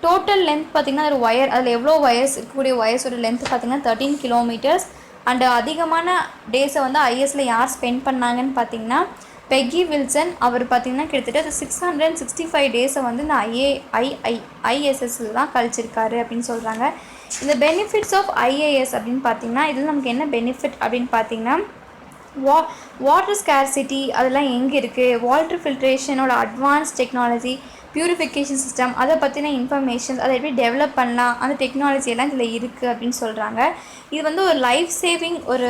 டோட்டல் லென்த் பார்த்திங்கன்னா ஒரு ஒயர், அதில் எவ்வளோ ஒயர்ஸ் இருக்கக்கூடிய ஒயர்ஸோட லென்த் பார்த்திங்கன்னா 13 கிலோமீட்டர்ஸ். அண்டு அதிகமான டேஸை வந்து ஐஎஸில் யார் ஸ்பெண்ட் பண்ணாங்கன்னு பார்த்திங்கன்னா பெக்கி வில்சன். அவர் பார்த்திங்கன்னா கிட்டத்தட்ட 665 டேஸை வந்து இந்த ஐஎஸ்எஸ்ஸில் தான் கழிச்சிருக்காரு அப்படின்னு சொல்கிறாங்க. இந்த பெனிஃபிட்ஸ் ஆஃப் ஐஏஎஸ் அப்படின்னு பார்த்திங்கன்னா இதில் நமக்கு என்ன பெனிஃபிட் அப்படின்னு பார்த்திங்கன்னா வாட்டர் ஸ்கேர்சிட்டி அதெல்லாம் எங்கே இருக்குது, வாட்டர் ஃபில்ட்ரேஷனோட அட்வான்ஸ் டெக்னாலஜி, பியூரிஃபிகேஷன் சிஸ்டம், அதை பற்றின இன்ஃபர்மேஷன்ஸ், அதை எப்படி டெவலப் பண்ணலாம், அந்த டெக்னாலஜி எல்லாம் இதில் இருக்குது அப்படின்னு சொல்கிறாங்க. இது வந்து ஒரு லைஃப் சேவிங் ஒரு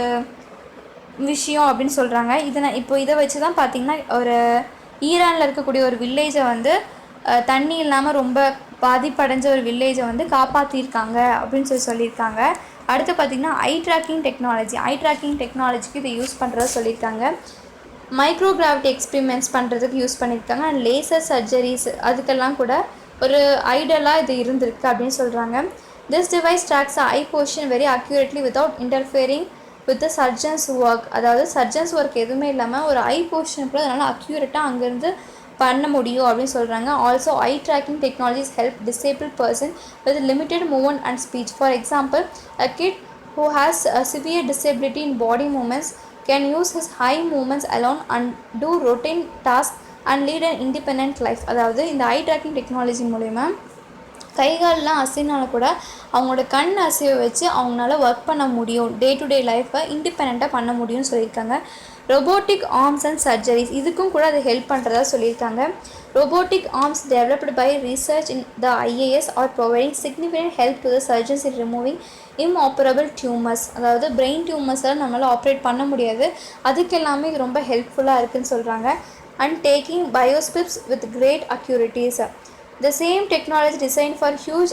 விஷயம் அப்படின்னு சொல்கிறாங்க. இதை வச்சு தான் பார்த்திங்கன்னா ஒரு ஈரானில் இருக்கக்கூடிய ஒரு வில்லேஜை வந்து தண்ணி இல்லாமல் ரொம்ப பாதிப்படைஞ்ச ஒரு வில்லேஜை வந்து காப்பாற்றிருக்காங்க அப்படின்னு சொல்லியிருக்காங்க. அடுத்து பார்த்திங்கன்னா ஐ ட்ராக்கிங் டெக்னாலஜிக்கு இதை யூஸ் பண்ணுறத சொல்லியிருக்காங்க. மைக்ரோ கிராவிட்டி எக்ஸ்பிரிமெண்ட்ஸ் பண்ணுறதுக்கு யூஸ் பண்ணியிருக்காங்க. அண்ட் லேசர் சர்ஜரிஸ் அதுக்கெல்லாம் கூட ஒரு ஐடியலாக இது இருந்திருக்கு அப்படின்னு சொல்கிறாங்க. This device tracks I position very accurately without interfering with surgeons work. அதாவது சர்ஜன்ஸ் ஒர்க் எதுவுமே இல்லாமல் ஒரு ஐ பொசிஷன் கூட அதனால் அக்யூரேட்டாக அங்கேருந்து பண்ண முடியும் அப்படின்னு சொல்கிறாங்க. Also I tracking technologies help disable person with limited movement and speech. For example, a kid who has a severe disability in body movements can use his eye movements alone and do routine tasks and lead an independent life. அதாவது இந்த ஐ tracking technology மூலமா கைகாலெலாம் அசைனாலும் கூட அவங்களோட கண் அசைவை வச்சு அவங்களால work பண்ண முடியும், டே டு டே லைஃப்பை இண்டிபெண்ட்டாக பண்ண முடியும்னு சொல்லியிருக்காங்க. ரொபோட்டிக் ஆர்ம்ஸ் அண்ட் சர்ஜரிஸ் இதுக்கும் கூட அது ஹெல்ப் பண்ணுறதா சொல்லியிருக்காங்க. Robotic arms developed by research in the IAS are providing significant help to the surgeons in removing inoperable tumours. அதாவது பிரெயின் டியூமர்ஸால் நம்மளால் ஆப்ரேட் பண்ண முடியாது, அதுக்கு எல்லாமே இது ரொம்ப ஹெல்ப்ஃபுல்லாக இருக்குதுன்னு சொல்கிறாங்க. And taking biopsies with great accuracies. The same technology designed for huge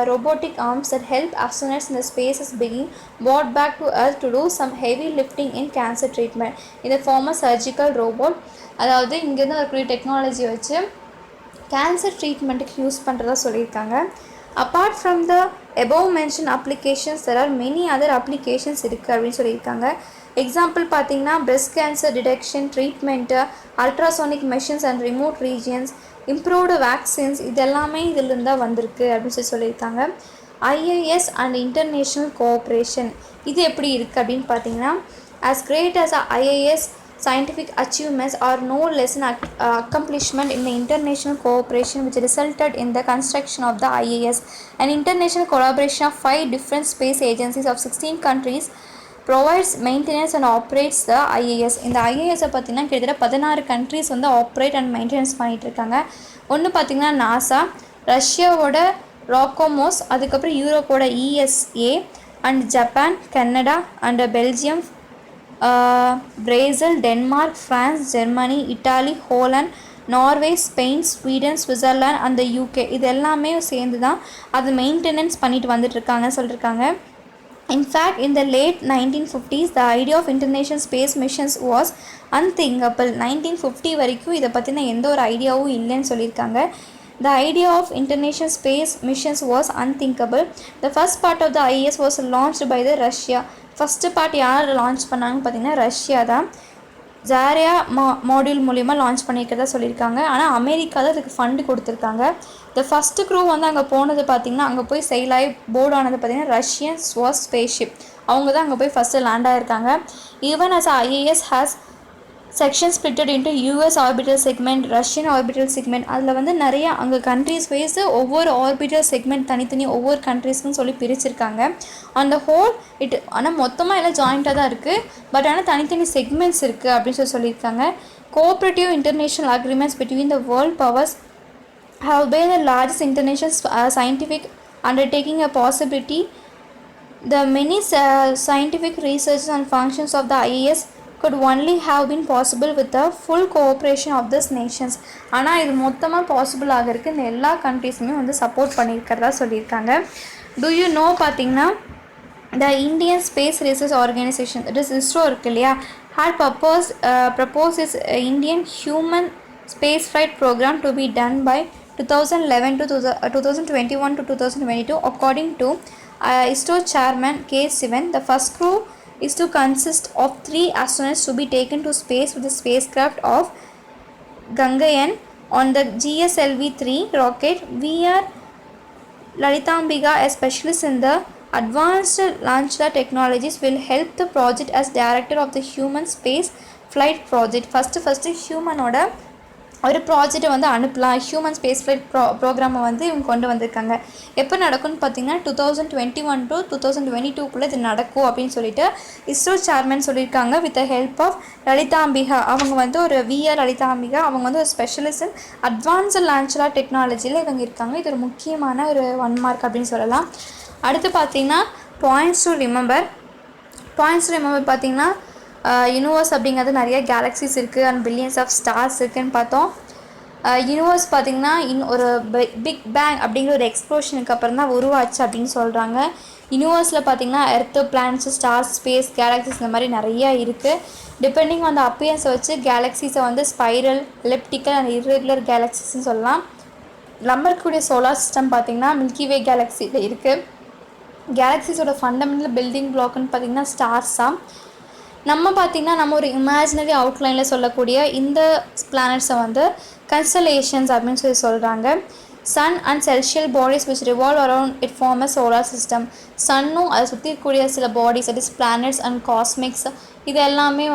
robotic arms that help astronauts in the space is being brought back to Earth to do some heavy lifting in cancer treatment in the form of surgical robot. அதாவது இங்கேருந்து வரக்கூடிய technology வச்சு cancer ட்ரீட்மெண்ட்டுக்கு use பண்ணுறதா சொல்லியிருக்காங்க. Apart from the above mentioned applications, there are many other applications இருக்குது அப்படின்னு சொல்லியிருக்காங்க. எக்ஸாம்பிள் பார்த்திங்கன்னா breast cancer detection, treatment, ultrasonic machines and remote regions, improved vaccines இதெல்லாமே இதிலிருந்து தான் வந்திருக்கு அப்படின்னு சொல்லியிருக்காங்க. ஐஏஎஸ் அண்ட் இன்டர்நேஷ்னல் கோஆப்ரேஷன் இது எப்படி இருக்குது அப்படின்னு பார்த்தீங்கன்னா, as great as IAS scientific achievements are no less an accomplishment in the international cooperation which resulted in the construction of the IAS, an international collaboration of 5 different space agencies of 16 countries provides maintenance and operates the IAS. இந்த ஐஏஎஸை பார்த்திங்கன்னா கிட்டத்தட்ட 16 countries வந்து operate and maintenance பண்ணிகிட்ருக்காங்க. ஒன்று பார்த்திங்கன்னா NASA, ரஷ்யாவோட ராக்கோமோஸ், அதுக்கப்புறம் யூரோப்போட ESA, and Japan, Canada and Belgium, Brazil, Denmark, France, Germany, Italy, Holland, Norway, Spain, Sweden, Switzerland அந்த UK இது எல்லாமே சேர்ந்து தான் அது மெயின்டெனன்ஸ் பண்ணிட்டு வந்துட்டுருக்காங்கன்னு சொல்லியிருக்காங்க. In fact, in the late 1950s, the idea of international space missions was unthinkable. 1950 வரைக்கும் இதை பற்றின எந்த ஒரு ஐடியாவும் இல்லைன்னு சொல்லியிருக்காங்க. The idea of international space missions was unthinkable. The first part of the IAS was launched by the Russia. First part யார் launch பண்ணாங்கன்னு பார்த்தீங்கன்னா ரஷ்யா தான். ஜாரியா மாடியூல் மூலிமா லான்ச் பண்ணியிருக்கிறதா சொல்லியிருக்காங்க. ஆனால் அமெரிக்கா தான் இதுக்கு ஃபண்டு கொடுத்துருக்காங்க. த ஃபஸ்ட்டு க்ரூ வந்து அங்கே போனது பார்த்திங்கன்னா, அங்கே போய் செயலாய் போர்டு ஆனது பார்த்திங்கன்னா ரஷ்யன் ஸ்பேஸ் ஷிப். அவங்க தான் அங்கே போய் ஃபஸ்ட்டு லேண்ட் ஆகிருக்காங்க. Even as IAS has section splitted into US orbital segment, Russian orbital segment. அதில் வந்து நிறையா அங்கே கண்ட்ரீஸ் வைஸு ஒவ்வொரு ஆர்பிட்டல் செக்மெண்ட் தனித்தனி ஒவ்வொரு கண்ட்ரீஸ்க்குன்னு சொல்லி பிரிச்சிருக்காங்க. அந்த ஹோல் ஆனால் மொத்தமாக எல்லாம் ஜாயிண்ட்டாக தான் இருக்குது, பட் ஆனால் தனித்தனி செக்மெண்ட்ஸ் இருக்குது அப்படின்னு சொல்லியிருக்காங்க. Cooperative international agreements between the world powers have been the largest international scientific undertaking a possibility. The many scientific researches and functions of the IAS could only have been possible with the full cooperation of these nations. ஆனால் இது மொத்தமாக possible ஆகிறதுக்கு இந்த எல்லா கண்ட்ரீஸுமே வந்து support பண்ணியிருக்கிறதா சொல்லியிருக்காங்க. Do you know பார்த்தீங்கன்னா the Indian Space Research Organization, that is ISRO இருக்கு இல்லையா, had proposed its Indian human space flight program to be done by 2011 to 2021 to 2022. According to ISRO chairman K. Sivan, the first crew is to consist of 3 astronauts to be taken to space with the spacecraft of Gangayaan on the GSLV-3 rocket. V.R. Lalitambika, a specialist in the advanced launch technologies, will help the project as director of the human space flight project. first ஹியூமனோட ஒரு ப்ராஜெக்டை வந்து அனுப்பலாம், human space flight ப்ரோக்ராமை வந்து இவங்க கொண்டு வந்திருக்காங்க. எப்போ நடக்கும்னு பார்த்தீங்கன்னா 2021 to 2022 இது நடக்கும் அப்படின்னு சொல்லிட்டு இஸ்ரோ சேர்மன் சொல்லியிருக்காங்க. With the help of Lalithambika, அவங்க வந்து ஒரு விஆர் லலிதாம்பிகா, அவங்க வந்து ஒரு ஸ்பெஷலிஸ்ட் இன் அட்வான்ஸ்டு லான்ச்சர் டெக்னாலஜியில் இவங்க இருக்காங்க. இது ஒரு முக்கியமான ஒரு 1 மார்க் அப்படின்னு சொல்லலாம். அடுத்து பார்த்தீங்கன்னா பாயிண்ட்ஸ் டு ரிமெம்பர் பார்த்தீங்கன்னா யூனிவர்ஸ் அப்படிங்கிறது நிறைய கேலக்ஸிஸ் இருக்குது அண்ட் பில்லியன்ஸ் ஆஃப் ஸ்டார்ஸ் இருக்குதுன்னு பார்த்தோம். யூனிவர்ஸ் பார்த்திங்கன்னா ஒரு பிக் பேங் அப்படிங்கிற ஒரு எக்ஸ்ப்ளோஷனுக்கு அப்புறம் தான் உருவாச்சு அப்படின்னு சொல்கிறாங்க. யூனிவர்ஸில் பார்த்திங்கன்னா earth, planets, stars, space, galaxies இந்த மாதிரி நிறையா இருக்குது. டிபெண்டிங் ஆன் த அப்பியன்ஸை வச்சு கேலக்ஸிஸை வந்து ஸ்பைரல், எலிப்டிக்கல் அண்ட் இர்ரெகுலர் கேலக்ஸிஸ்ன்னு சொல்லலாம். நம்ம இருக்கக்கூடிய சோலார் சிஸ்டம் பார்த்திங்கன்னா மில்கி வே கேலக்ஸியில் இருக்குது. கேலக்ஸிஸோட ஃபண்டமெண்டல் பில்டிங் பிளாக்னு பார்த்திங்கன்னா ஸ்டார்ஸ் தான். நம்ம பார்த்திங்கன்னா நம்ம ஒரு இமேஜினரி அவுட்லைனில் சொல்லக்கூடிய இந்த பிளானட்ஸை வந்து கன்ஸ்டலேஷன்ஸ் அப்படின்னு சொல்கிறாங்க. Sun and celestial bodies which revolve around it form a solar system. சன்னும் அதை சுற்றி இருக்கக்கூடிய சில bodies, that is planets and cosmics, இது எல்லாமே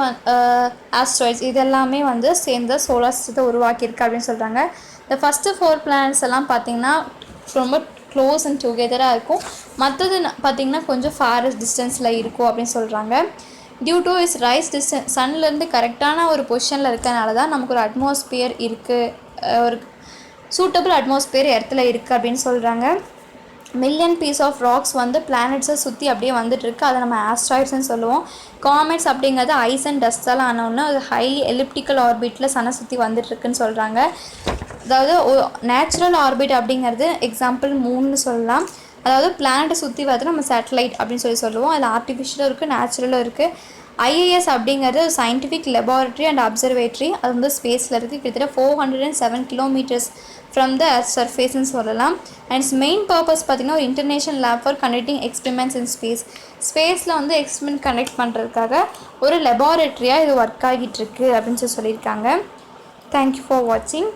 ஆஸ்ட்ராய்ட்ஸ், இது எல்லாமே வந்து சேர்ந்த சோலார் சிஸ்டத்தை உருவாக்கியிருக்கு அப்படின்னு சொல்கிறாங்க. இந்த ஃபஸ்ட்டு 4 பிளானட்ஸ் எல்லாம் பார்த்திங்கன்னா ரொம்ப க்ளோஸ் அண்ட் டுகெதராக இருக்கும். மற்றது பார்த்திங்கன்னா கொஞ்சம் ஃபாரஸ்ட் டிஸ்டன்ஸில் இருக்கும் அப்படின்னு சொல்கிறாங்க. Due to is rise distance, சன்லேருந்து கரெக்டான ஒரு பொசிஷனில் இருக்கிறனால தான் நமக்கு ஒரு அட்மாஸ்பியர் இருக்குது, ஒரு சூட்டபிள் அட்மாஸ்பியர் இடத்துல இருக்குது அப்படின்னு சொல்கிறாங்க. மில்லியன் பீஸ் ஆஃப் ராக்ஸ் வந்து பிளானட்ஸை சுற்றி அப்படியே வந்துட்டுருக்கு, அதை நம்ம ஆஸ்ட்ராய்ட்ஸ்ன்னு சொல்லுவோம். காமெட்ஸ் அப்படிங்கிறது ஐஸ் அண்ட் டஸ்ட்டால் ஆனோன்னு அது ஹைலி எலிப்டிக்கல் ஆர்பிட்டில் சனை சுற்றி வந்துட்டுருக்குன்னு சொல்கிறாங்க. அதாவது நேச்சுரல் ஆர்பிட் அப்படிங்கிறது எக்ஸாம்பிள் 3ன்னு சொல்லலாம். அதாவது பிளானட்டை சுற்றி பார்த்து நம்ம சேட்டலைட் அப்படின்னு சொல்லுவோம். அதில் ஆர்டிஃபிஷியலும் இருக்குது, நேச்சுரலும் இருக்குது. ஐஏஎஸ் அப்படிங்கிறது ஒரு சயின்டிஃபிக் லெபார்ட்ரி அண்ட் அப்சர்வேட்ரி, அது வந்து ஸ்பேஸில் இருக்குது. கிட்டத்தட்ட 407 கிலோமீட்டர்ஸ் ஃப்ரம் த எர்த் சர்ஃபேஸ்ன்னு சொல்லலாம். அண்ட் இட்ஸ் மெயின் பர்பஸ் பார்த்திங்கன்னா ஒரு international lab for conducting experiments in space. ஸ்பேஸில் வந்து எக்ஸ்பெரிமெண்ட் கண்டக்ட் பண்ணுறதுக்காக ஒரு லெபார்ட்ரியாக இது ஒர்க் ஆகிட்டுருக்கு அப்படின்னு சொல்லியிருக்காங்க. தேங்க்யூ ஃபார் வாட்சிங்.